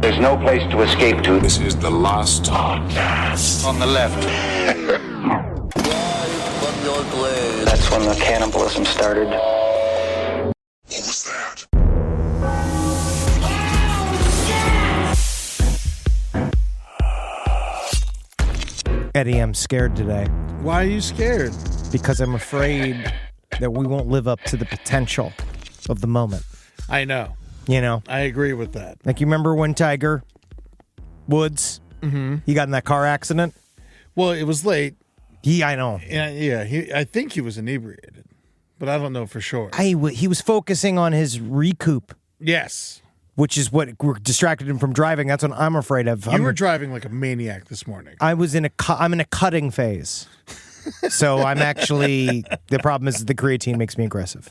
There's no place to escape to. This is the last podcast. On the left. That's when the cannibalism started. What was that? Eddie, I'm scared today. Why are you scared? Because I'm afraid that we won't live up to the potential of the moment. I know. You know? I agree with that. Like, you remember when Tiger Woods, he got in that car accident? Well, it was late. I know. I think he was inebriated, but I don't know for sure. He was focusing on his recoup, Yes. which is what distracted him from driving. That's what I'm afraid of. You were driving like a maniac this morning. I'm in a cutting phase. So I'm actually, the problem is the creatine makes me aggressive.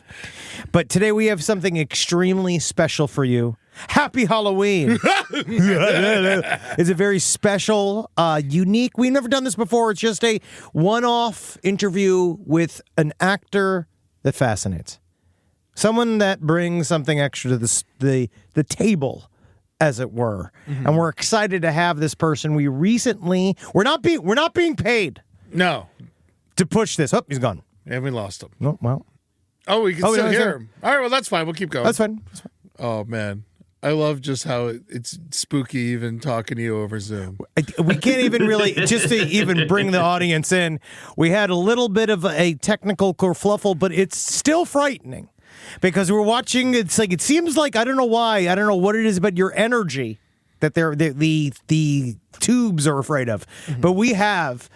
But today we have something extremely special for you. Happy Halloween. It's a very special, unique, we've never done this before. It's just a one-off interview with an actor that fascinates. Someone that brings something extra to the table, as it were. Mm-hmm. And we're excited to have this person. We're not being paid. No. To push this. Oh, he's gone. And we lost him. No, well. Oh, we can still he's hear there. him. All right, well, that's fine. We'll keep going. That's fine. Oh, man. I love just how it's spooky even talking to you over Zoom. We can't even really, just to even bring the audience in, we had a little bit of a technical kerfluffle, but it's still frightening. Because we're watching, it's like, it seems like, I don't know why, I don't know what it is, but your energy that the tubes are afraid of. Mm-hmm. But we have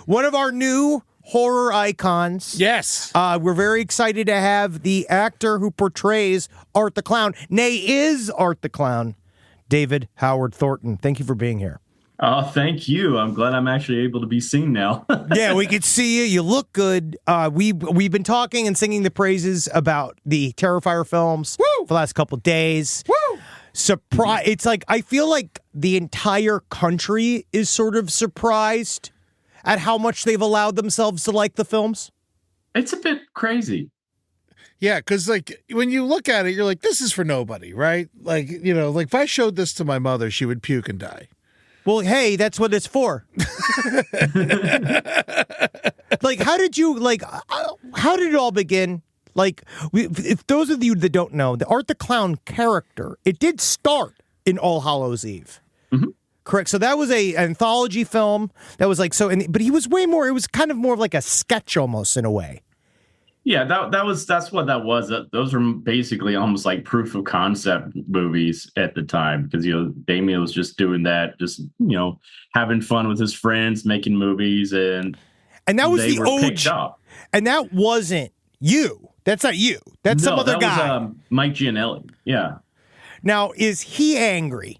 one of our new horror icons. Yes. We're very excited to have the actor who portrays Art the Clown, nay, is Art the Clown, David Howard Thornton. Thank you for being here. Oh, thank you. I'm glad I'm actually able to be seen now. Yeah, we could see you. You look good. We've been talking and singing the praises about the Terrifier films for the last couple of days. Woo! Surprise! It's like I feel like the entire country is sort of surprised at how much they've allowed themselves to like the films. It's a bit crazy. Yeah, because like when you look at it, you're like, this is for nobody, right? Like, you know, like if I showed this to my mother, she would puke and die. Well, hey, that's what it's for. Like, how did it all begin? Like, if those of you that don't know, the Art the Clown character, it did start in All Hallows Eve. Mm-hmm. Correct. So that was an anthology film that was like, but he was way more, it was kind of more of like a sketch almost in a way. Yeah, that's what that was. Those were basically almost like proof of concept movies at the time because, you know, Damien was just doing that, just, you know, having fun with his friends, making movies, and that was the OG. And that wasn't you. That's not you. That's some other guy. Was, Mike Gianelli. Yeah. Now, is he angry?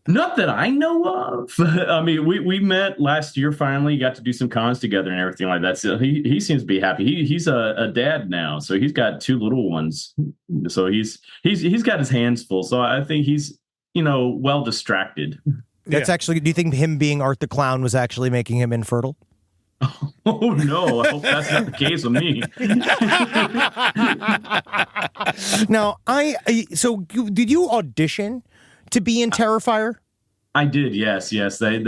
Not that I know of. I mean, we met last year. Finally, got to do some cons together and everything like that. So he seems to be happy. He's a dad now, so he's got 2 little ones. So he's got his hands full. So I think he's, you know, well distracted. That's actually. Do you think him being Art the Clown was actually making him infertile? Oh no! I hope that's not the case with me. Now, so did you audition to be in Terrifier? I did, yes. They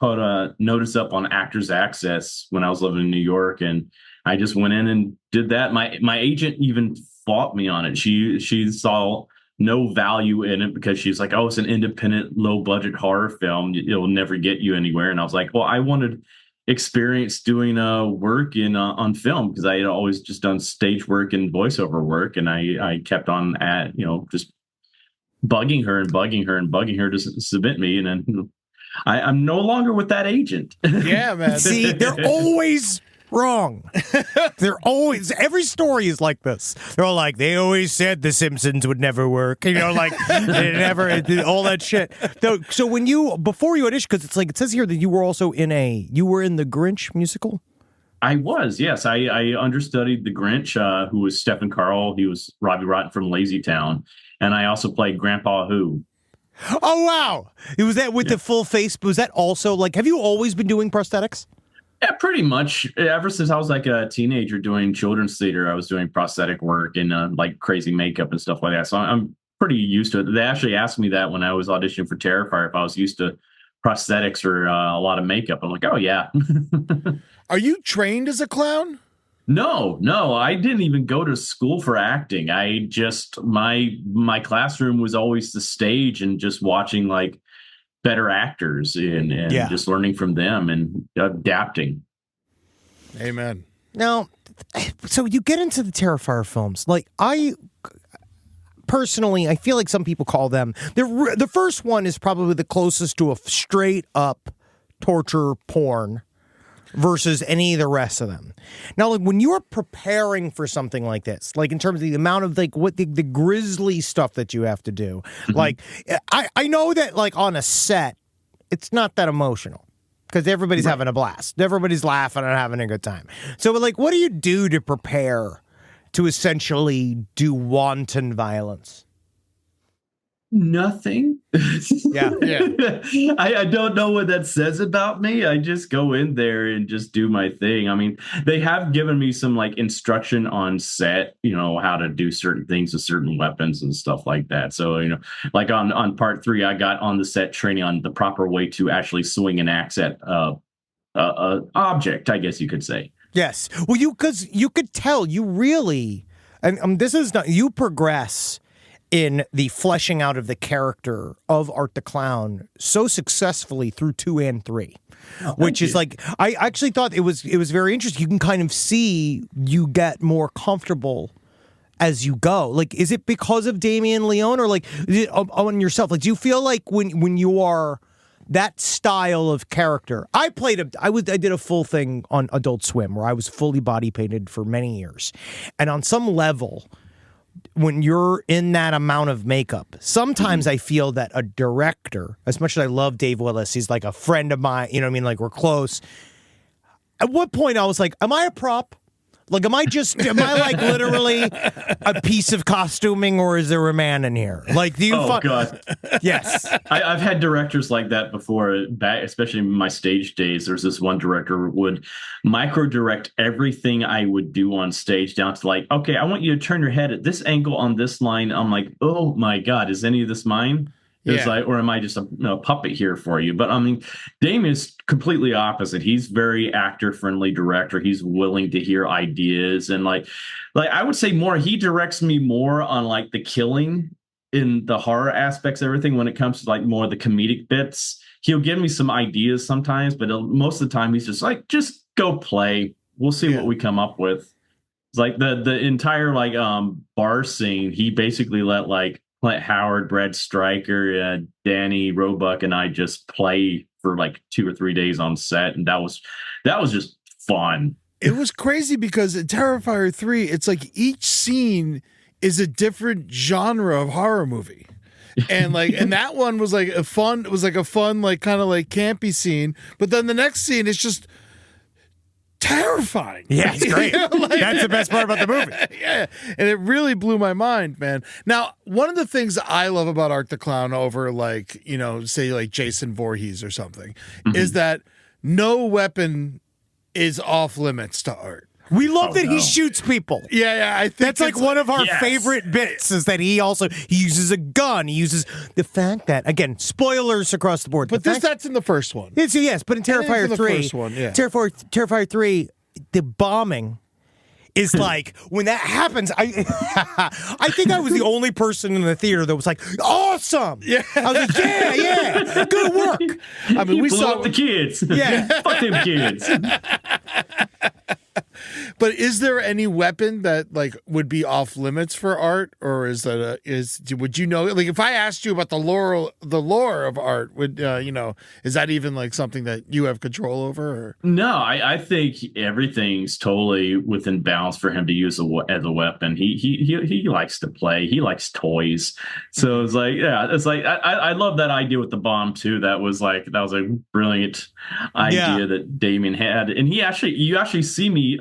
put a notice up on Actors Access when I was living in New York, and I just went in and did that. My agent even fought me on it. She saw no value in it because she's like, "Oh, it's an independent, low budget horror film. It'll never get you anywhere." And I was like, "Well, I wanted experience doing work on film because I had always just done stage work and voiceover work, and I kept on just bugging her to submit me, and then I'm no longer with that agent. Yeah, man. See, they're always wrong. They're always, every story is like this. They're all like, they always said The Simpsons would never work. You know, like, they never, all that shit. So before you auditioned, because it's like, it says here that you were also you were in the Grinch musical? I was, yes. I understudied the Grinch, who was Stephen Carl. He was Robbie Rotten from Lazy Town. And I also played Grandpa Who. Oh, wow. Was that with the full face? Was that also, like, have you always been doing prosthetics? Yeah, pretty much. Ever since I was like a teenager doing children's theater, I was doing prosthetic work and like crazy makeup and stuff like that. So I'm pretty used to it. They actually asked me that when I was auditioning for Terrifier if I was used to prosthetics or a lot of makeup. I'm like, oh yeah. Are you trained as a clown? No, I didn't even go to school for acting. I just my classroom was always the stage and just watching like better actors and just learning from them and adapting. Amen. Now, so you get into the Terrifier films. Like, I personally, I feel like some people call them, the first one is probably the closest to a straight up torture porn versus any of the rest of them. Now, like, when you're preparing for something like this, like in terms of the amount of like what the grisly stuff that you have to do, like I know that like on a set, it's not that emotional because everybody's having a blast. Everybody's laughing and having a good time. So like, what do you do to prepare to essentially do wanton violence? Nothing. Yeah. I don't know what that says about me. I just go in there and just do my thing. I mean, they have given me some like instruction on set, how to do certain things with certain weapons and stuff like that. So, like on part 3, I got on the set training on the proper way to actually swing an axe at object, I guess you could say. Yes. Well, because you could tell you really, and this is not, you progress in the fleshing out of the character of Art the Clown so successfully through 2 and 3, which is like, I actually thought it was very interesting. You can kind of see you get more comfortable as you go. Like, is it because of Damien Leone or like is it on yourself? Like, do you feel like when you are that style of character? I did a full thing on Adult Swim where I was fully body painted for many years. And on some level, when you're in that amount of makeup, sometimes I feel that a director, as much as I love Dave Willis, he's like a friend of mine, you know what I mean? Like, we're close. At what point I was like, am I a prop? Like, am I like literally a piece of costuming, or is there a man in here? Like, do you? God. Yes. I've had directors like that before, back, especially in my stage days. There's this one director who would micro direct everything I would do on stage down to like, okay, I want you to turn your head at this angle on this line. I'm like, oh my God, is any of this mine? It's like, or am I just a puppet here for you? But I mean, Damien is completely opposite. He's very actor friendly director. He's willing to hear ideas and like I would say more. He directs me more on like the killing in the horror aspects, everything when it comes to like more of the comedic bits. He'll give me some ideas sometimes, but most of the time he's just like, just go play. We'll see what we come up with. It's like the entire like bar scene. He basically let Howard, Brad Stryker, Danny Roebuck, and I just play for like 2 or 3 days on set, and that was just fun. It was crazy because in Terrifier 3, it's like each scene is a different genre of horror movie. And like, and that one was like a fun, like kind of like campy scene, but then the next scene is just terrifying. Yeah, it's great. That's the best part about the movie. Yeah, and it really blew my mind, man. Now, one of the things I love about Art the Clown over like, say like Jason Voorhees or something, is that no weapon is off limits to Art. We love that he shoots people. Yeah, I think that's like one of our favorite bits is that he uses a gun. He uses the fact that, again, spoilers across the board. But that's in the first one. Yes, but in Terrifier 3, first one, yeah. Terrifier 3, the bombing is like, when that happens, I think I was the only person in the theater that was like, awesome. Yeah. I was like, yeah, good work. I mean, we blew saw up the kids. Yeah. Fuck them kids. But is there any weapon that like would be off limits for Art, or would you know? Like, if I asked you about the lore of Art, would is that even like something that you have control over? Or? No, I think everything's totally within bounds for him to use as a weapon. He likes to play. He likes toys. So it's like, I love that idea with the bomb too. That was a brilliant idea that Damien had, and you actually see me.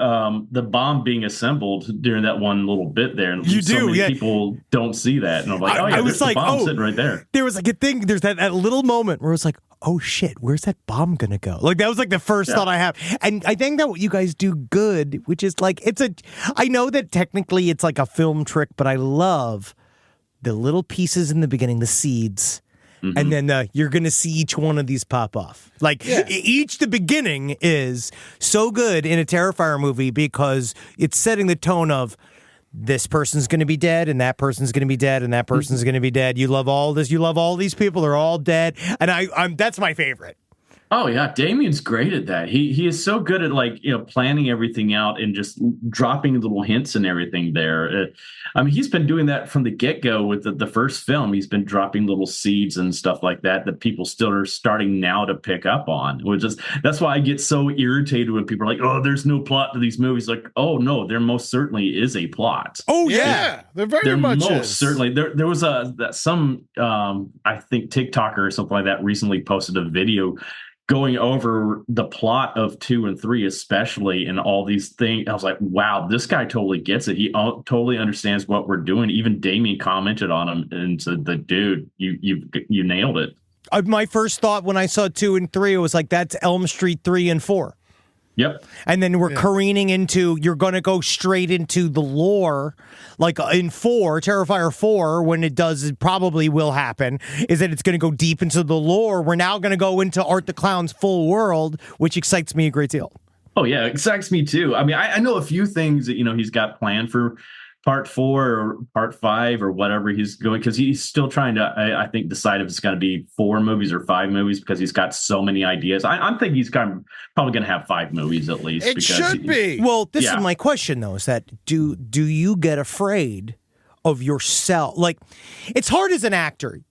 The bomb being assembled during that one little bit there. And people don't see that. And I'm like, oh yeah, there's the bomb sitting right there. There was like a thing, there's that little moment where it was like, oh shit, where's that bomb gonna go? Like, that was like the first thought I have. And I think that what you guys do good, which is like, I know that technically it's like a film trick, but I love the little pieces in the beginning, the seeds. And then you're going to see each one of these pop off. Like, the beginning is so good in a Terrifier movie because it's setting the tone of this person's going to be dead and that person's going to be dead and that person's going to be dead. You love all this. You love all these people. They're all dead. And I'm that's my favorite. Oh yeah, Damien's great at that. He is so good at planning everything out and just dropping little hints and everything there. He's been doing that from the get-go with the first film. He's been dropping little seeds and stuff like that people still are starting now to pick up on. That's why I get so irritated when people are like, "Oh, there's no plot to these movies." Like, "Oh no, there most certainly is a plot." Oh yeah, there very much most is. Certainly. There was some I think TikToker or something like that recently posted a video going over the plot of 2 and 3, especially, and all these things. I was like, wow, this guy totally gets it. He totally understands what we're doing. Even Damien commented on him and said, "The dude, you nailed it." My first thought when I saw 2 and 3, it was like, that's Elm Street 3 and 4. Yep. And then we're careening into, you're going to go straight into the lore, like in 4, Terrifier 4, when it probably will happen, is that it's going to go deep into the lore. We're now going to go into Art the Clown's full world, which excites me a great deal. Oh, yeah, it excites me too. I mean, I know a few things that, he's got planned for part 4 or part 5 or whatever he's going, because he's still trying to, I think, decide if it's going to be 4 movies or 5 movies because he's got so many ideas. I'm thinking he's probably going to have 5 movies at least. It should be. Well, this is my question, though, is that do you get afraid of yourself? Like, it's hard as an actor.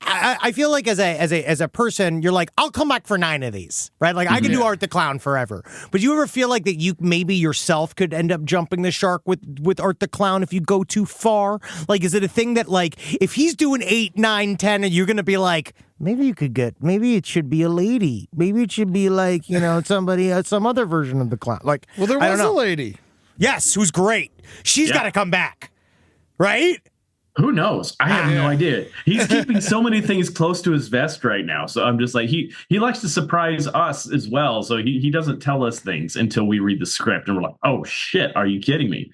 I feel like as a person, you're like, I'll come back for 9 of these, right? Like, I can do Art the Clown forever. But you ever feel like that you maybe yourself could end up jumping the shark with Art the Clown if you go too far? Like, is it a thing that, like, if he's doing 8, 9, 10, and you're going to be like, maybe it should be a lady. Maybe it should be like, somebody, some other version of the clown. Like, well, there was a lady. Yes, who's great. She's got to come back, right? Who knows? I have no idea. He's keeping so many things close to his vest right now. So I'm just like, he likes to surprise us as well. So he doesn't tell us things until we read the script and we're like, oh shit, are you kidding me?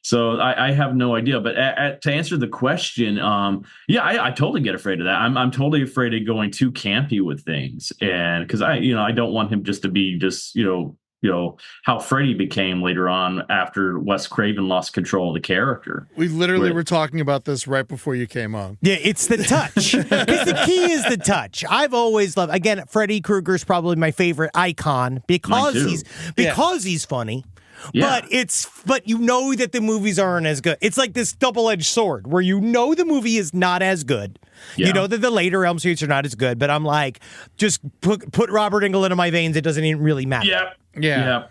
So I have no idea. But to answer the question, I totally get afraid of that. I'm totally afraid of going too campy with things, and because I don't want him just to be just how Freddy became later on after Wes Craven lost control of the character. We literally were talking about this right before you came on. Yeah, it's the touch. Because the key is the touch. I've always loved, again, Freddy Krueger's probably my favorite icon because he's funny. Yeah. But you know that the movies aren't as good. It's like this double-edged sword where the movie is not as good. Yeah. You know that the later Elm Streets are not as good, but I'm like, just put Robert Englund into my veins. It doesn't even really matter. Yeah.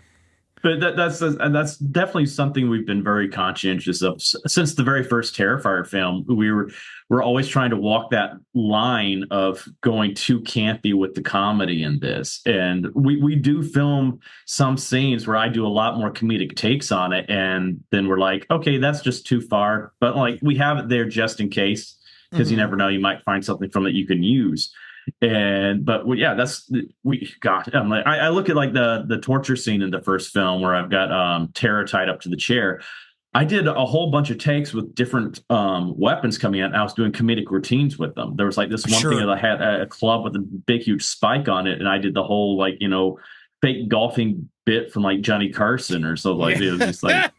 But that's definitely something we've been very conscientious of since the very first Terrifier film. We're always trying to walk that line of going too campy with the comedy in this. And we do film some scenes where I do a lot more comedic takes on it, and then we're like, okay, that's just too far. But like, we have it there just in case, because you never know, you might find something from it you can use. I look at like the torture scene in the first film where I've got Tara tied up to the chair. I did a whole bunch of takes with different weapons coming out, and I was doing comedic routines with them. There was like this one thing that I had a club with a big huge spike on it, and I did the whole fake golfing bit from like Johnny Carson or something like it was just like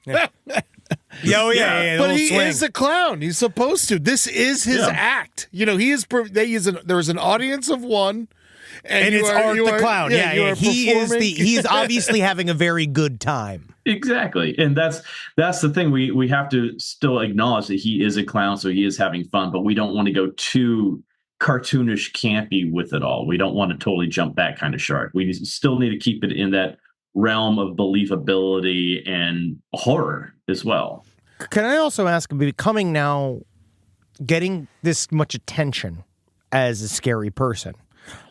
But he is a clown. He's supposed to. This is his act. He is. There's an audience of one, and it's Art the Clown. He's obviously having a very good time. Exactly, and that's the thing. We have to still acknowledge that he is a clown, so he is having fun, but we don't want to go too cartoonish, campy with it all. We don't want to totally jump that kind of shark. We still need to keep it in that realm of believability and horror as well. Can I also ask, becoming now, getting this much attention as a scary person,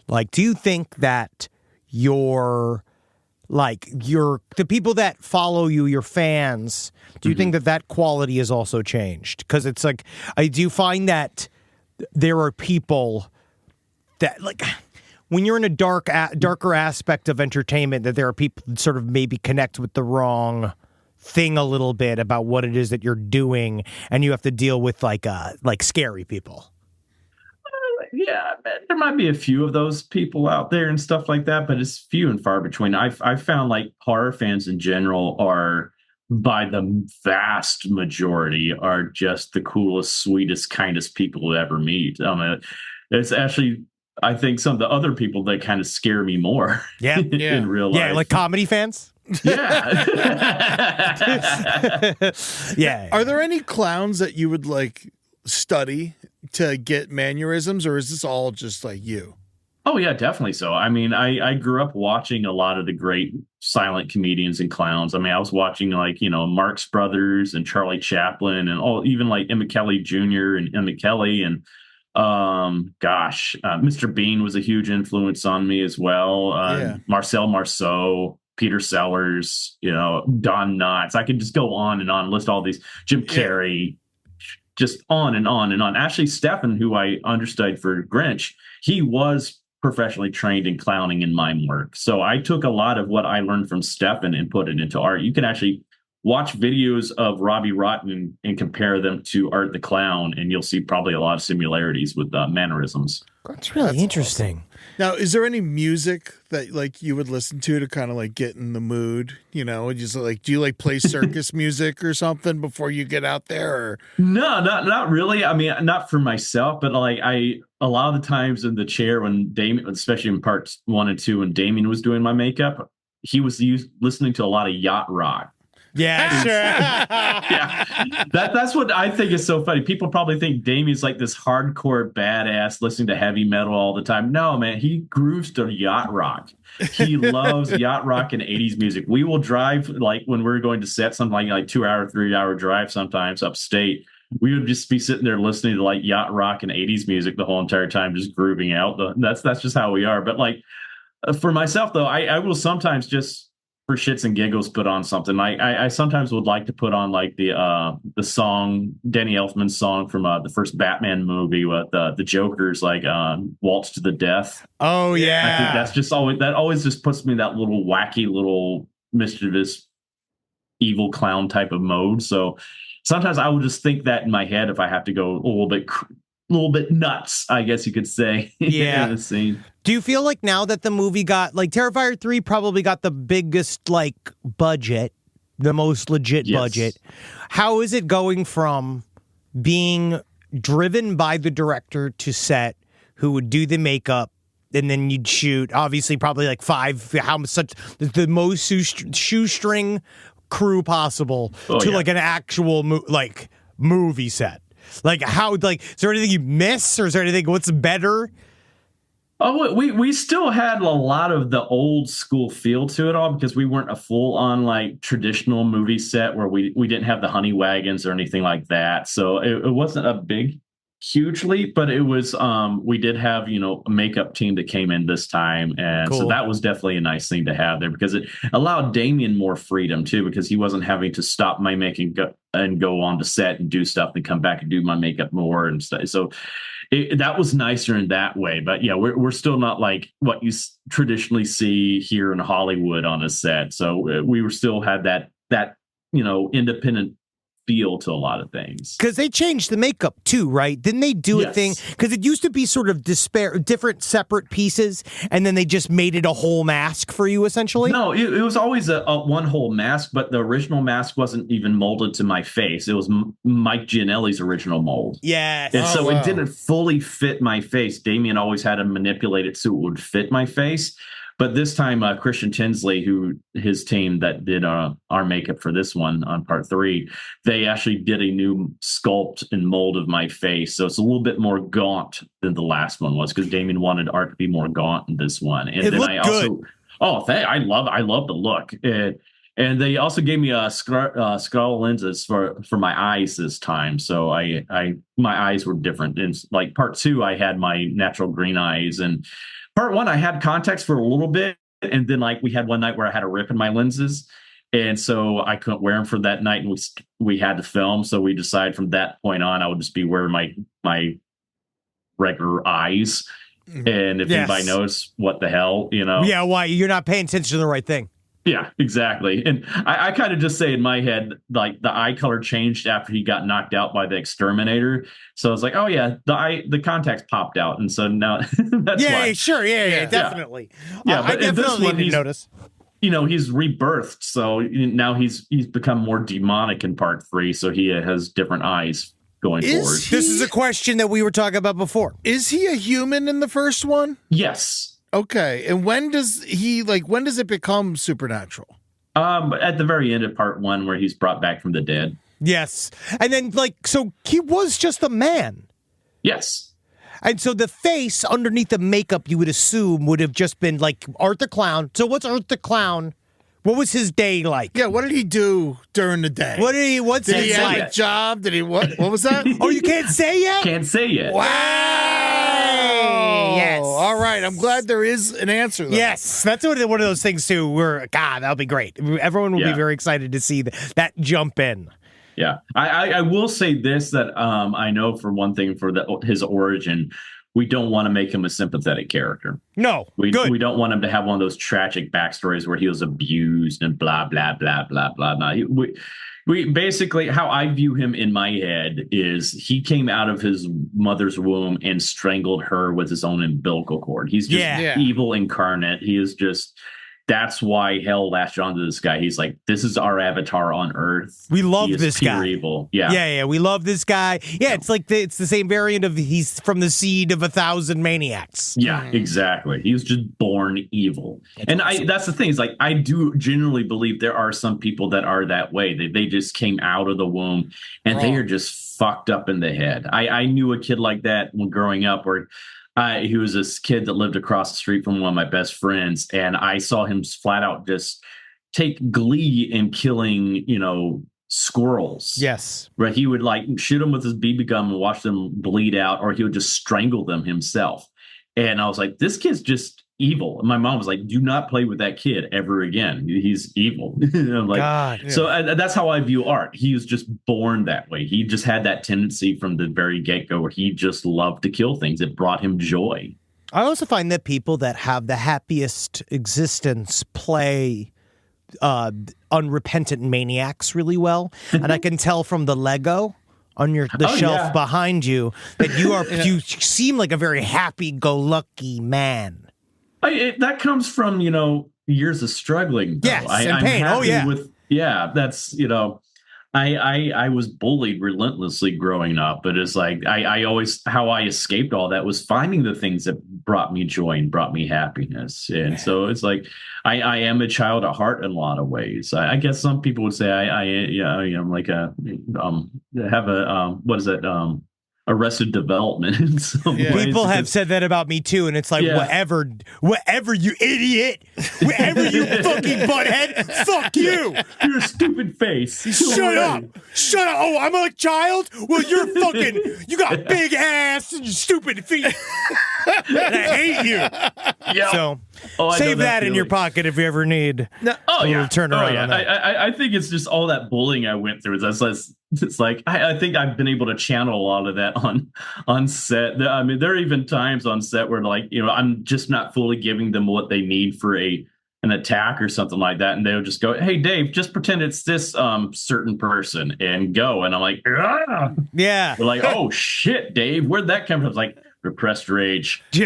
like, do you think that the people that follow you, your fans, do you think that quality has also changed? Because it's like, I do find that there are people that, like, when you're in a darker aspect of entertainment, that there are people that sort of maybe connect with the wrong thing a little bit about what it is that you're doing, and you have to deal with like scary people. Yeah, there might be a few of those people out there and stuff like that, but it's few and far between. I've found like horror fans in general are, by the vast majority, are just the coolest, sweetest, kindest people to ever meet. It's actually, I think, some of the other people that kind of scare me more. Yeah, in real life. Yeah, like comedy fans. Yeah. Yeah. Are there any clowns that you would like study to get mannerisms, or is this all just like you? Oh yeah, definitely so. I mean, I grew up watching a lot of the great silent comedians and clowns. I mean, I was watching like, Marx Brothers and Charlie Chaplin and even like Emmett Kelly Jr. and Emmett Kelly and Mr. Bean was a huge influence on me as well. Marcel Marceau, Peter Sellers, Don Knotts. I could just go on and on, list all these, Jim Carrey. Just on and on and on. Actually, Stefan, who I understudied for Grinch, he was professionally trained in clowning in mime work. So I took a lot of what I learned from Stefan and put it into art. You can actually watch videos of Robbie Rotten and compare them to Art the Clown, and you'll see probably a lot of similarities with mannerisms. That's really interesting. Awesome. Now, is there any music that like you would listen to kind of like get in the mood? Just like, do you like play circus music or something before you get out there? Or? No, not really. I mean, not for myself, but like a lot of the times in the chair when Damien, especially in parts 1 and 2, when Damien was doing my makeup, he was listening to a lot of yacht rock. Yeah, sure. Yeah, that's what I think is so funny. People probably think Damien's like this hardcore badass listening to heavy metal all the time. No, man, he grooves to yacht rock. He loves yacht rock and 80s music. We will drive, like when we're going to set something like 2-hour, 3-hour drive sometimes upstate. We would just be sitting there listening to like yacht rock and 80s music the whole entire time, just grooving out. That's just how we are. But like for myself, though, I will sometimes just, for shits and giggles, put on something. I sometimes would like to put on like the song, Danny Elfman's song from the first Batman movie with the Joker's like Waltz to the Death. Oh yeah, I think that's just always just puts me in that little wacky, little mischievous, evil clown type of mode. So sometimes I would just think that in my head if I have to go a little bit nuts, I guess you could say. Yeah. In the scene. Do you feel like now that the movie got, like, Terrifier 3 probably got the biggest, like, budget, the most legit budget. How is it going from being driven by the director to set, who would do the makeup, and then you'd shoot, obviously, probably like the most shoestring crew possible like an actual, movie set? Like, how, like, is there anything you miss, or is there anything, what's better? Oh, we still had a lot of the old school feel to it all, because we weren't a full on like traditional movie set where we didn't have the honey wagons or anything like that. So it wasn't a huge leap, but it was, we did have, a makeup team that came in this time. And so that was definitely a nice thing to have there, because it allowed Damien more freedom too, because he wasn't having to stop my making and go on to set and do stuff and come back and do my makeup more and stuff. So that was nicer in that way. But yeah, we're still not like what you traditionally see here in Hollywood on a set. So we were still had that independent feel to a lot of things. Because they changed the makeup too, right? Didn't they do a thing? Because it used to be sort of different separate pieces, and then they just made it a whole mask for you, essentially? No, it was always a one whole mask, but the original mask wasn't even molded to my face. It was Mike Gianelli's original mold. Yes. And so it didn't fully fit my face. Damien always had to manipulate it so it would fit my face. But this time, Christian Tinsley, his team that did our makeup for this one on part 3, they actually did a new sculpt and mold of my face. So it's a little bit more gaunt than the last one was, because Damien wanted art to be more gaunt in this one. And it looked good. I love the look. And they also gave me skull lenses for my eyes this time. So my eyes were different. And like part 2, I had my natural green eyes, and part 1, I had contacts for a little bit, and then like we had one night where I had a rip in my lenses, and so I couldn't wear them for that night, and we had to film. So we decided from that point on, I would just be wearing my regular eyes, and if anybody knows, what the hell, Yeah, why? You're not paying attention to the right thing. Yeah, exactly. And I kind of just say in my head, like the eye color changed after he got knocked out by the exterminator. So I was like, oh yeah, the contacts popped out, and so now that's Yeah, why. sure, yeah, definitely. Yeah, I but in this definitely one, didn't notice. He's rebirthed, so now he's become more demonic in part 3, so he has different eyes going forward. This is a question that we were talking about before. Is he a human in the first one? Yes. Okay, and when does it become supernatural? At the very end of part 1, where he's brought back from the dead. Yes. And then, so he was just a man. Yes. And so the face underneath the makeup, you would assume, would have just been like Art the Clown. So what's Art the Clown? What was his day like? Yeah, what did he do during the day? What's did he his have like? a job? Did he what was that? Oh, you can't say yet? Can't say yet. Wow. Yes. All right. I'm glad there is an answer, though. Yes. That's one of those things, too, where, God, that'll be great. Everyone will be very excited to see that jump in. Yeah. I will say this, that I know for one thing, for his origin, we don't want to make him a sympathetic character. No. We Good. don't want him to have one of those tragic backstories where he was abused and blah, blah, blah, blah, blah, blah. We basically, how I view him in my head is he came out of his mother's womb and strangled her with his own umbilical cord. He's just evil incarnate. He is just, that's why hell latched onto this guy. He's like, this is our avatar on Earth. We love this guy. Evil. Yeah. Yeah. We love this guy. Yeah, it's like it's the same variant of he's from the seed of 1,000 maniacs. Yeah, exactly. He was just born evil. That's the thing, is like, I do genuinely believe there are some people that are that way. They just came out of the womb and they are just fucked up in the head. I knew a kid like that when growing up, where he was this kid that lived across the street from one of my best friends, and I saw him flat out just take glee in killing, squirrels. Yes. Where he would shoot them with his BB gun and watch them bleed out, or he would just strangle them himself. And I was like, this kid's just evil. And my mom was like, do not play with that kid ever again. He's evil. I'm like, God. So that's how I view Art. He was just born that way. He just had that tendency from the very get-go where he just loved to kill things. It brought him joy. I also find that people that have the happiest existence play unrepentant maniacs really well. And I can tell from the Lego on the shelf behind you that you seem like a very happy-go-lucky man. That comes from, years of struggling. Though. Yes, and pain. That's, I was bullied relentlessly growing up, but it's like how I escaped all that was finding the things that brought me joy and brought me happiness. And so it's like I am a child at heart in a lot of ways. I guess some people would say I am like Arrested Development in some ways. People have said that about me too, and it's like, whatever, you idiot, whatever, you fucking butthead, fuck you. Your stupid face. Shut up. Oh, I'm a child? Well, you got big ass and stupid feet. And I hate you. Yep. So save that in your pocket if you ever need a little turnaround on that. I think it's just all that bullying I went through. It's like I think I've been able to channel a lot of that on set. I mean, there are even times on set where I'm just not fully giving them what they need for an attack or something like that, and they'll just go, "Hey, Dave, just pretend it's this certain person and go." And I'm like, "Ah!" Yeah. They're like, "Oh shit, Dave, where'd that come from?" It's like repressed rage. Do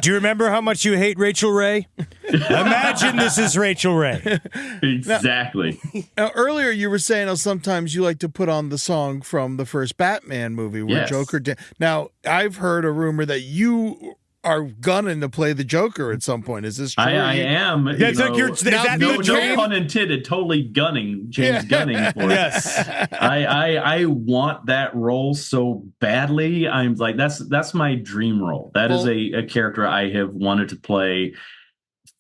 you remember how much you hate Rachel Ray? Imagine this is Rachel Ray. Exactly. Now, earlier you were saying how sometimes you like to put on the song from the first Batman movie where Joker did. Now, I've heard a rumor that you are gunning to play the Joker at some point. Is this true? I am. That's like no pun intended. Totally gunning. James Gunning for it. Yes. I want that role so badly. I'm like, that's my dream role. That is a character I have wanted to play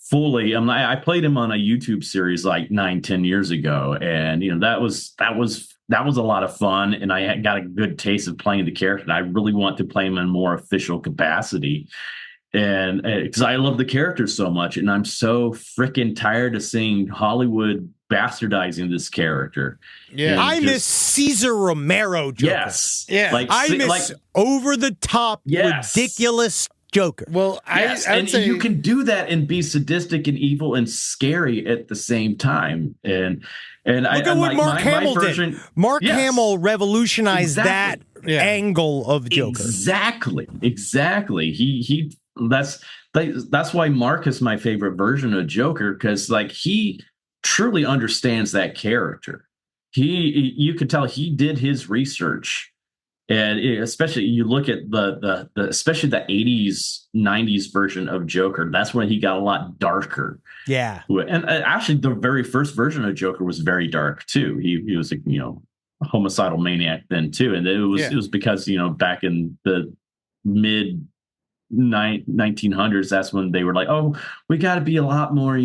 fully. I played him on a YouTube series like 9-10 years ago, and that was a lot of fun, and I got a good taste of playing the character. And I really want to play him in a more official capacity, and because I love the character so much, and I'm so freaking tired of seeing Hollywood bastardizing this character. Yeah, I miss Cesar Romero Joker. Yes, yeah. I miss over the top, ridiculous Joker. Well, Yes, I would and say you can do that and be sadistic and evil and scary at the same time. And Look at what Mark Hamill version, did. Mark Yes. Hamill revolutionized Exactly. that angle of Joker. Exactly. That's why Mark is my favorite version of Joker, because like he truly understands that character. You could tell he did his research. And especially you look at the especially the 80s, 90s version of Joker, that's when he got a lot darker. Yeah. And actually the very first version of Joker was very dark too. He was a homicidal maniac then too. And it was because, back in the mid 1900s, that's when they were like, oh, we got to be a lot more,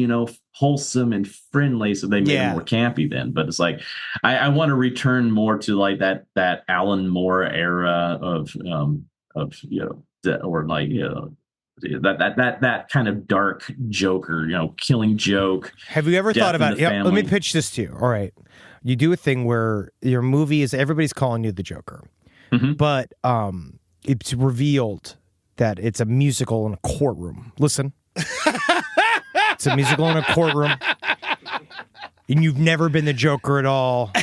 wholesome and friendly. So they made it more campy then. But it's like, I want to return more to like that Alan Moore era of that kind of dark Joker, killing joke. Have you ever thought about it? Let me pitch this to you. All right. You do a thing where your movie is everybody's calling you the Joker, but it's revealed that it's a musical in a courtroom. Listen. It's a musical in a courtroom. And you've never been the Joker at all.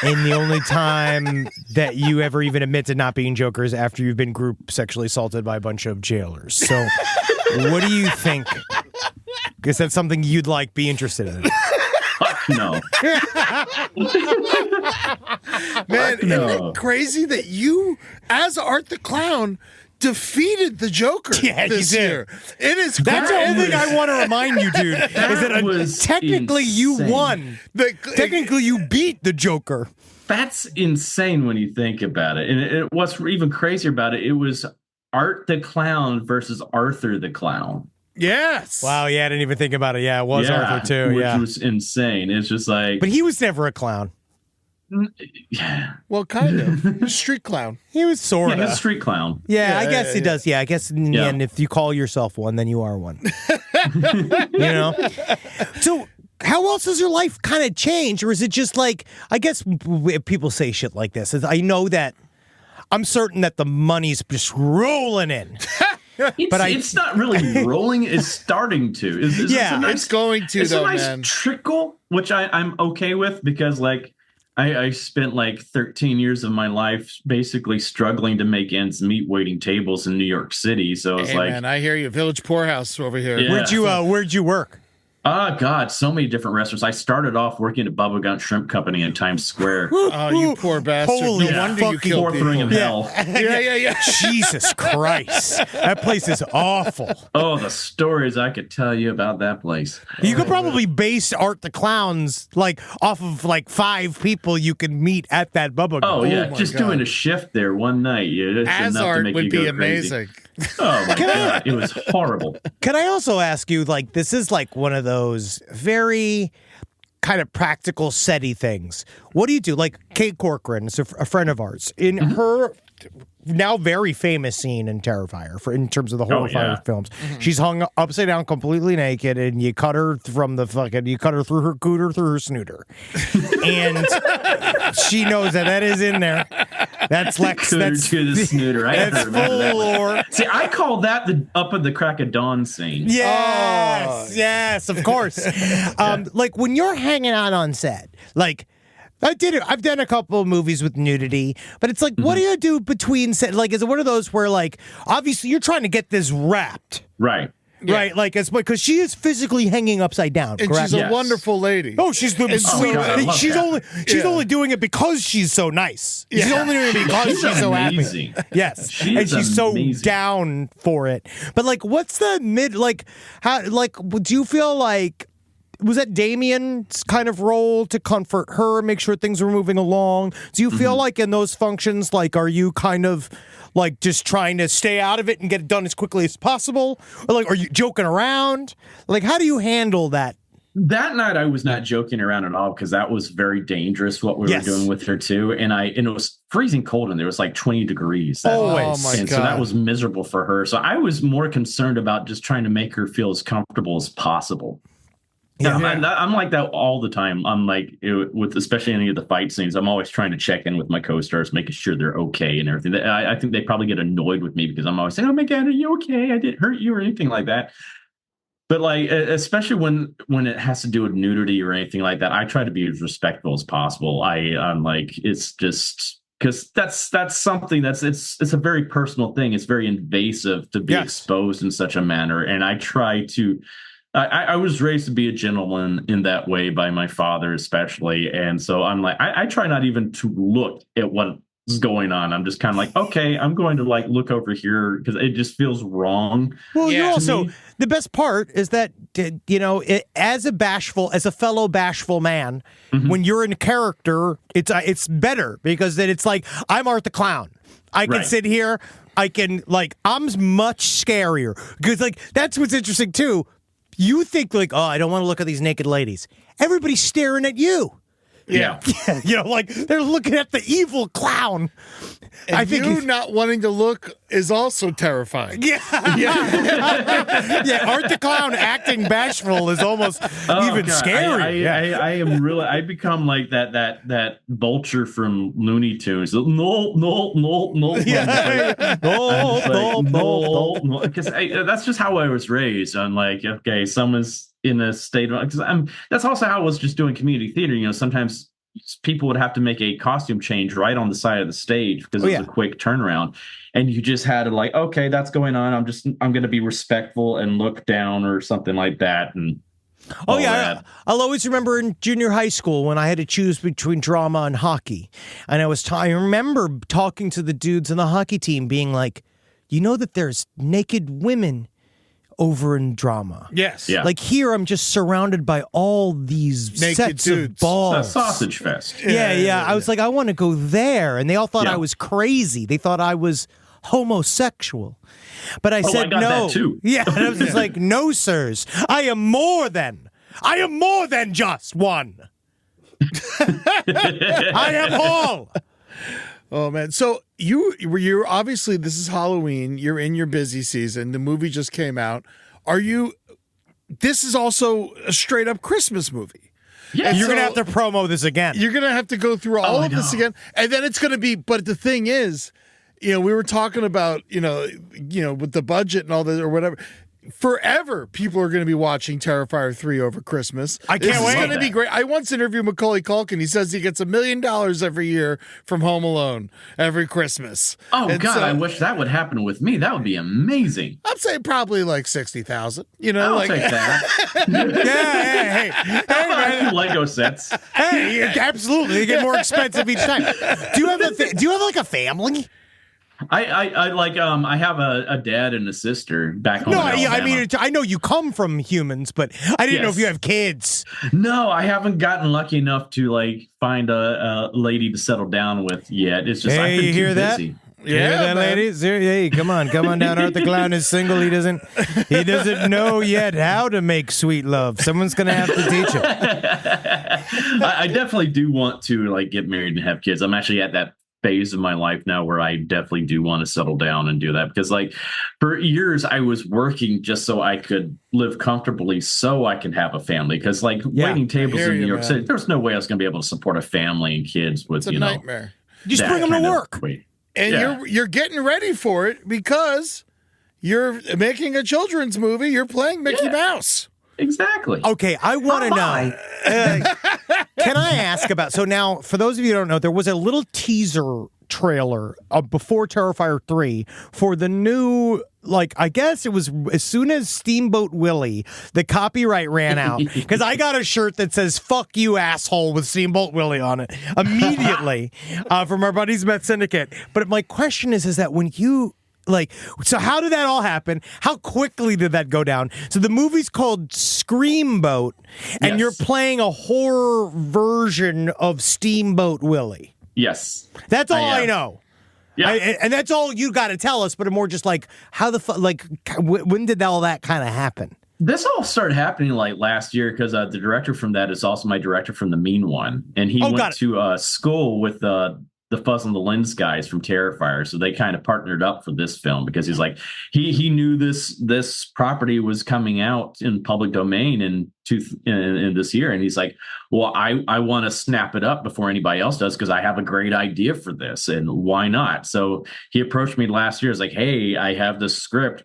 And the only time that you ever even admit to not being Joker is after you've been group sexually assaulted by a bunch of jailers. So what do you think? Is that something you'd be interested in? No. Man, isn't it crazy that you, as Art the Clown, defeated the Joker this year? It is. That's the only thing I want to remind you, dude. Is that technically you won. Technically, you beat the Joker. That's insane when you think about it. And what's even crazier about it, it was Art the Clown versus Arthur the Clown. Yes. Wow. Yeah, I didn't even think about it. Yeah, it was Arthur too. Which was insane. It's just like, but he was never a clown. Yeah. Well, kind of. He was a street clown. He was sort of. He's a street clown. Yeah, I guess he does. Yeah, I guess in the end, if you call yourself one, then you are one. So how else has your life kind of changed? Or is it just like, I guess people say shit like this. I know that I'm certain that the money's just rolling in. It's not really rolling. It's starting to. It's going to, it's though, a nice man. trickle, which I'm okay with, because I spent 13 years of my life basically struggling to make ends meet, waiting tables in New York City. So it's man, I hear you. Village Poorhouse over here. Yeah. Where'd you work? Oh, God, so many different restaurants. I started off working at Bubba Gump Shrimp Company in Times Square. Oh, you poor bastard. Holy no wonder you killed Fourth ring of hell. Yeah. Jesus Christ. That place is awful. Oh, the stories I could tell you about that place. You could probably base Art the Clowns off of 5 people you could meet at that Bubba Gump. Oh, yeah, my just God. doing a shift there one night. As art would be amazing. Oh, my God. It was horrible. Can I also ask you, this is one of those very kind of practical setty things. What do you do? Kate Corcoran is a friend of ours. In her now very famous scene in Terrifier, in terms of the Horrifier films, she's hung upside down, completely naked, and you cut her through her cooter, through her snooter. And she knows that is in there. That's Lex. That's to the snooter. That's full lore. See, I call that the up at the crack of dawn scene. Yes, of course. When you're hanging out on set, I did it. I've done a couple of movies with nudity, but it's what do you do between set? Is it one of those where obviously you're trying to get this wrapped, right? Right, it's because she is physically hanging upside down, And correct? she's a wonderful lady. Oh, she's the sweet. God, I love She's only doing it because she's so nice. She's only doing it because she's so amazing. happy. Yes, She and is she's amazing. so down for it. But what's the mid? How? Do you feel was that Damien's kind of role to comfort her, make sure things were moving along? Do you feel in those functions, are you kind of just trying to stay out of it and get it done as quickly as possible? Or are you joking around? How do you handle that? That night I was not joking around at all, because that was very dangerous what we were doing with her too. And it was freezing cold, and there was 20 degrees. Always. Oh my God. So that was miserable for her. So I was more concerned about just trying to make her feel as comfortable as possible. Yeah. I'm like that all the time. I'm like, with especially any of the fight scenes, I'm always trying to check in with my co-stars, making sure they're okay and everything. I think they probably get annoyed with me because I'm always saying, "Oh my God, are you okay? I didn't hurt you or anything like that." But like, especially when it has to do with nudity or anything like that, I try to be as respectful as possible. I'm like, it's just because that's something it's a very personal thing. It's very invasive to be exposed in such a manner, and I try to. I was raised to be a gentleman in that way by my father, especially. And so I'm like, I try not even to look at what's going on. I'm just kind of like, okay, I'm going to like look over here because it just feels wrong. Well, you also, the best part is that, as a fellow bashful man, when you're in character, it's better because then it's like, I'm Art the Clown. I can sit here. I can I'm much scarier because that's what's interesting too. You think I don't want to look at these naked ladies. Everybody's staring at you. Yeah. They're looking at the evil clown. And I think you not wanting to look is also terrifying. Yeah. Art the Clown acting bashful is almost even scary. I am really, I become like that vulture from Looney Tunes. No. Because that's just how I was raised. I'm like, okay, someone's in a state of, because that's also how I was just doing community theater. Sometimes people would have to make a costume change right on the side of the stage because it was a quick turnaround, and you just had to okay, that's going on. I'm going to be respectful and look down or something like that. And I'll always remember in junior high school when I had to choose between drama and hockey, and I remember talking to the dudes in the hockey team, being like, that there's naked women over in drama. Yes. Yeah. Like here, I'm just surrounded by all these naked sets dudes. of balls. A sausage fest. Yeah. I was like, I want to go there. And they all thought I was crazy. They thought I was homosexual. But I said I got no. that too. Yeah. And I was just like, no, sirs. I am more than just one. I am all. Oh man! So you're obviously, this is Halloween. You're in your busy season. The movie just came out. This is also a straight up Christmas movie. Yeah, you're gonna have to promo this again. You're gonna have to go through all of this again, and then it's gonna be. But the thing is, we were talking about with the budget and all that or whatever. Forever, people are going to be watching Terrifier 3 over Christmas. I can't wait. It's going to be great. I once interviewed Macaulay Culkin. He says he gets $1 million every year from Home Alone every Christmas. Oh, and God, so, I wish that would happen with me. That would be amazing. I'm saying probably like 60,000. I'll take that. Hey, I do Lego sets. Hey, absolutely. They get more expensive each time. Do you have a family? I have a dad and a sister back home. No, in Alabama. I mean, I know you come from humans, but I didn't know if you have kids. No, I haven't gotten lucky enough to find a lady to settle down with yet. It's just I've been you hear too that? busy. Yeah, ladies. Hey, come on down. Art the Clown is single. He doesn't know yet how to make sweet love. Someone's gonna have to teach him. I definitely do want to get married and have kids. I'm actually at that phase of my life now where I definitely do want to settle down and do that, because for years I was working just so I could live comfortably so I can have a family, because waiting tables in New York City, there's no way I was going to be able to support a family and kids with it's a nightmare. Just bring them to work. And you're getting ready for it because you're making a children's movie. You're playing Mickey Mouse. Exactly. Okay, I want to know. Can I ask about? So now, for those of you who don't know, there was a little teaser trailer before Terrifier 3 for the new. I guess it was as soon as Steamboat Willie, the copyright ran out, because I got a shirt that says "Fuck you, asshole" with Steamboat Willie on it immediately from our buddies Met Syndicate. But my question is that when you. So how did that all happen? How quickly did that go down? So the movie's called Screamboat, and you're playing a horror version of Steamboat Willie. Yes. That's all I know. Yeah. And that's all you got to tell us, but more just how the when did all that kind of happen? This all started happening last year, because the director from that is also my director from The Mean One. And he went to school with the Fuzz on the Lens guys from Terrifier, so they kind of partnered up for this film because he's like he knew this property was coming out in public domain in this year, and he's like, well, I want to snap it up before anybody else does because I have a great idea for this, and why not? So he approached me last year. It's like, hey, I have this script.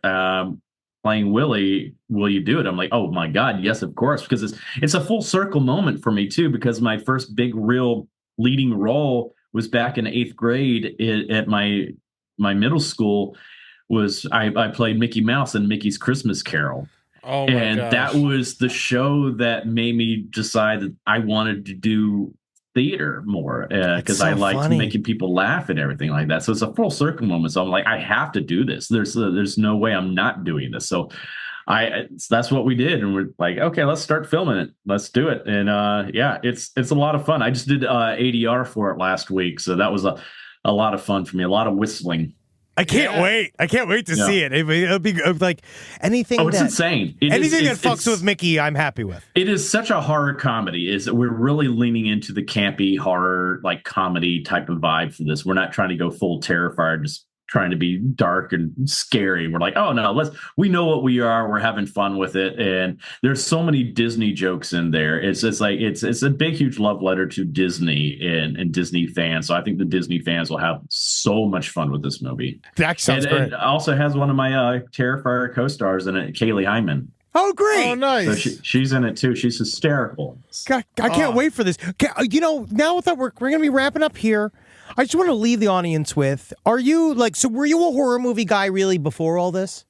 Playing Willie, will you do it? I'm like, oh my God, yes, of course, because it's a full circle moment for me too, because my first big real leading role was back in 8th grade at my middle school. Was I played Mickey Mouse in Mickey's Christmas Carol. Oh my and gosh. That was the show that made me decide that I wanted to do theater more because so I liked funny. making people laugh and everything like that. So it's a full circle moment. So I'm like, I have to do this. There's no way I'm not doing this. So that's what we did, and we're like, okay, let's start filming it. Let's do it. And yeah, it's a lot of fun. I just did ADR for it last week, so that was a lot of fun for me. A lot of whistling. I can't wait. I can't wait to see it. It'll be like anything. Oh, it's insane. Anything that fucks with Mickey, I'm happy with. It is such a horror comedy. We're really leaning into the campy horror, like comedy type of vibe for this. We're not trying to go full Terrifier, just trying to be dark and scary. We're like, oh no, we know what we are. We're having fun with it, and there's so many Disney jokes in there. It's a big, huge love letter to Disney and Disney fans. So I think the Disney fans will have so much fun with this movie. That sounds great. It also has one of my Terrifier co-stars in it, Kaylee Hyman. Oh, great! Oh, nice. So she's in it too. She's hysterical. God, I can't wait for this. Now that we're going to be wrapping up here, I just want to leave the audience with, were you a horror movie guy really before all this?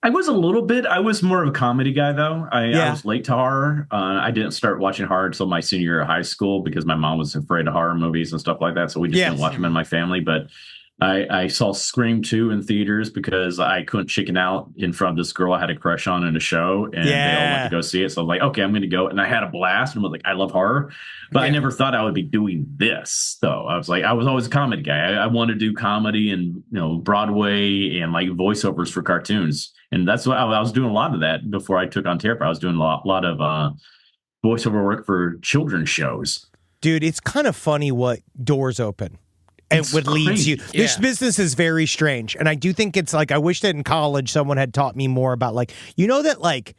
I was a little bit. I was more of a comedy guy, though. I Yeah. was late to horror. I didn't start watching horror until my senior year of high school because my mom was afraid of horror movies and stuff like that. So we just didn't watch them in my family. But I saw Scream 2 in theaters because I couldn't chicken out in front of this girl I had a crush on in a show, and they all went to go see it. So I'm like, okay, I'm going to go. And I had a blast, and was like, I love horror, but I never thought I would be doing this, though. I was always a comedy guy. I wanted to do comedy and Broadway and like voiceovers for cartoons, and that's what I was doing a lot of that before I took on Terrifier. I was doing a lot of voiceover work for children's shows. Dude, it's kind of funny what doors open. And what leads you. Yeah. This business is very strange. And I do think it's like, I wish that in college someone had taught me more about that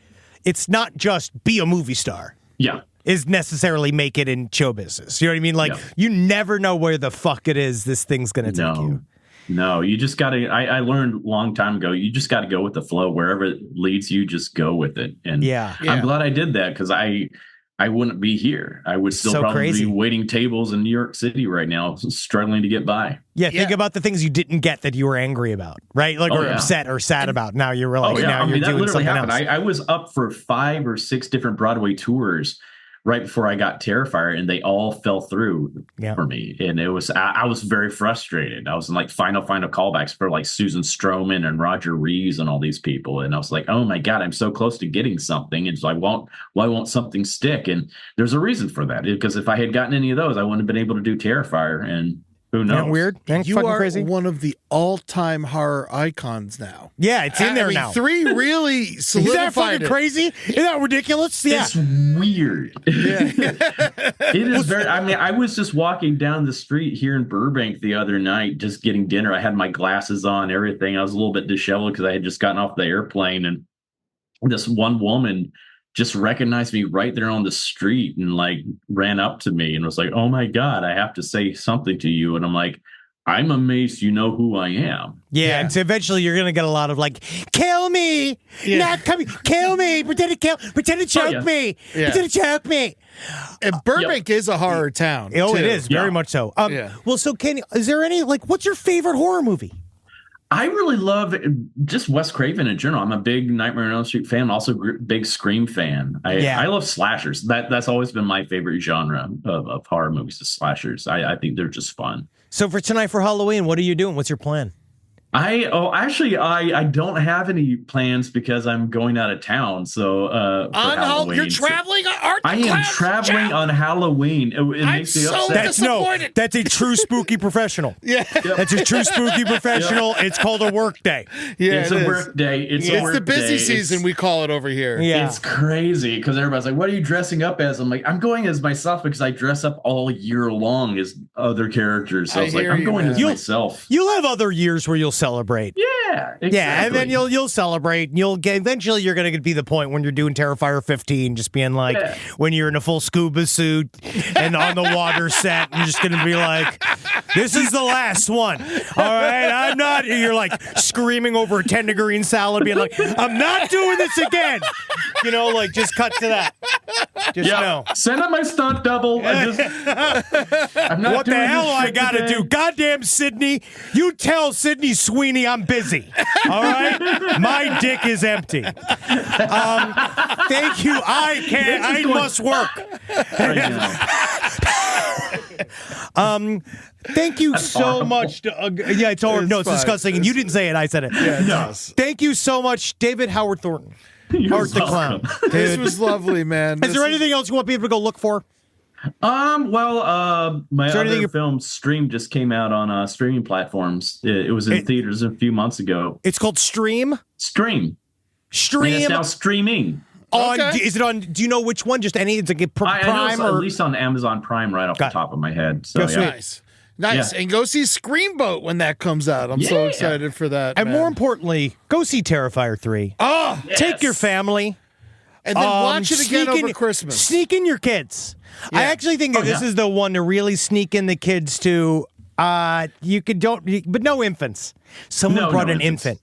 it's not just be a movie star. Yeah. Is necessarily make it in show business. You know what I mean? Like, you never know where the fuck it is this thing's going to take you. No, you just got to, I learned a long time ago, you just got to go with the flow. Wherever it leads you, just go with it. And I'm glad I did that because I wouldn't be here. I would still probably be waiting tables in New York City right now, struggling to get by. Yeah, think about the things you didn't get that you were angry about, right? Like, or upset or sad about. Now you're like, now you're doing something else. I was up for 5 or 6 different Broadway tours right before I got Terrifier, and they all fell through for me. And it was, I was very frustrated. I was in like final callbacks for like Susan Stroman and Roger Reeves and all these people. And I was like, oh my God, I'm so close to getting something. And so why won't something stick? And there's a reason for that, because if I had gotten any of those, I wouldn't have been able to do Terrifier. And who knows? Isn't that weird? You are crazy? one of the all-time horror icons now. Yeah, it's in there now. 3 really solidified Is that fucking crazy? Isn't that ridiculous? Yeah. It's weird. It is very, I was just walking down the street here in Burbank the other night, just getting dinner. I had my glasses on, everything. I was a little bit disheveled because I had just gotten off the airplane, and this one woman just recognized me right there on the street and like ran up to me and was like, oh my God, I have to say something to you. And I'm like, I'm amazed you know who I am. Yeah, and so eventually you're gonna get a lot of like, kill me, not coming, kill me, pretend to choke me, pretend to choke me. And Burbank is a horror town. Oh, too. it is very much so. Well, so is there any what's your favorite horror movie? I really love just Wes Craven in general. I'm a big Nightmare on Elm Street fan. I'm also a big Scream fan. I love slashers. That's always been my favorite genre of horror movies, is slashers. I think they're just fun. So for tonight for Halloween, what are you doing? What's your plan? I don't have any plans because I'm going out of town. So for Halloween. You're traveling? Aren't the I am clowns traveling on Halloween. It I'm makes me so upset. disappointed. That's a true spooky professional. Yeah. That's a true spooky professional. It's called a work day. Yeah, It's it a is. work day. It's a It's work the busy day. season, we call it over here. Yeah. It's crazy because everybody's like, "What are you dressing up as?" I'm like, "I'm going as myself because I dress up all year long as other characters." So I was like, hear "I'm you, going man. as myself." You'll have other years where you'll celebrate. Yeah, exactly. Yeah, and then you'll celebrate, and you'll get eventually you're going to be the point when you're doing Terrifier 15, just being like when you're in a full scuba suit and on the water set, you're just going to be like, "This is the last one, all right? I'm not." You're like screaming over a tender green salad, being like, "I'm not doing this again." You know, like just cut to that. Just know. Send up my stunt double. I'm not What the doing hell this I shit gotta today. do? Goddamn Sydney, you tell Sydney Sweeney I'm busy. All right, my dick is empty. Thank you. I can't. I must work. Right now. Thank you so much. Yeah, it's hard. No, it's fine. disgusting, and you didn't say it. I said it. Yeah, it does. Thank you so much, David Howard Thornton. You're Howard the Clown. welcome. This Dude. was lovely, man. Is there anything else you want people to go look for? My there anything other you- film Stream just came out on streaming platforms. It was in theaters a few months ago. It's called Stream. Stream. And Stream it's now streaming. on. Okay. Is it on? Do you know which one? Just any? It's like a I know Prime it's or at least on Amazon Prime right off Got the it. top of my head. So Go yeah. sweet. Nice. Yeah. And go see Screamboat when that comes out. I'm so Yeah. excited for that. And man. more importantly, go see Terrifier 3. Oh, Take your family. and then watch it again sneak over in- Christmas. Sneak in your kids. I Yeah. actually think that this is the one to really sneak in the kids to. You could but no infants. Someone No, brought no an infants. infant.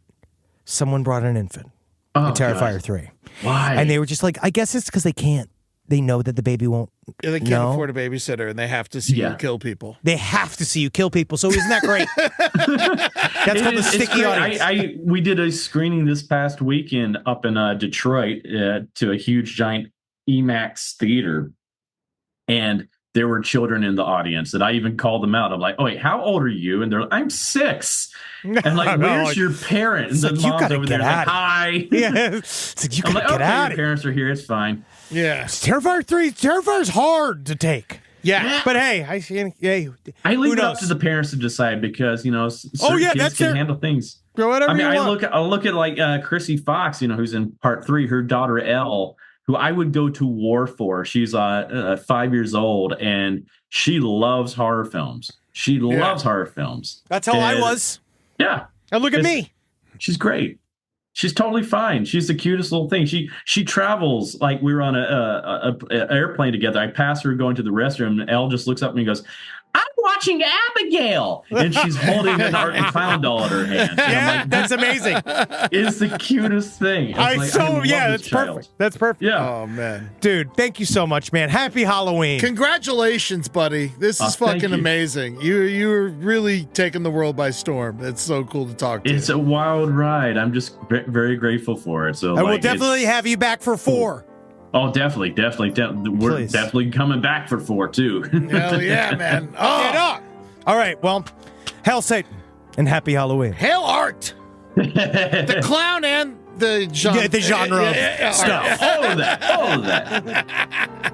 Someone brought an infant. Oh, in Terrifier God. 3. Why? And they were just like, I guess it's because they can't. They know that the baby won't. Yeah, they can't No. afford a babysitter, and they have to see Yeah. you kill people. They have to see you kill people. So isn't that great? That's called the It's sticky great. audience. We did a screening this past weekend up in Detroit to a huge giant IMAX theater, and there were children in the audience, and I even called them out. I'm like, "Oh wait, how old are you?" And they're like, "I'm 6." And like, No, "Where's like- your parent?" And it's the like, you mom's gotta over there get like, out. "Hi." Yeah, it's like you I'm gotta like, get "Okay, out. your parents are here. It's fine." Yeah. Terrifier 3. Terrifier's hard to take. Yeah. But hey, I see. Hey, I leave who it up knows? to the parents to decide because Oh, yeah, kids that's can their- handle things. Do whatever I mean, you want. I look at like Chrissy Fox, who's in part 3, her daughter Elle, who I would go to war for. She's 5 years old and she loves horror films. She loves horror films. That's how I And- was. Yeah, And look at It's- me. she's great. She's totally fine. She's the cutest little thing. She travels like we were on a airplane together. I pass her going to the restroom, and Elle just looks up at me and goes, "I'm watching Abigail," and she's holding an art and clown doll in her hand. And Yeah, I'm like, that's amazing. it's the cutest thing. It's like, I love that's this child. perfect. That's perfect. Yeah. Oh man. Dude, thank you so much, man. Happy Halloween. Congratulations, buddy. This is thank fucking you. amazing. You're really taking the world by storm. It's so cool to talk to It's you. a wild ride. I'm just very grateful for it. So I will like, definitely it's- have you back for 4. Oh, definitely. We're Please. definitely coming back for 4 too. Hell yeah, man. Get Oh, up. All right, well, hail Satan and happy Halloween. hail art. The clown and the genre. Yeah, the genre of Yeah, stuff. all of that.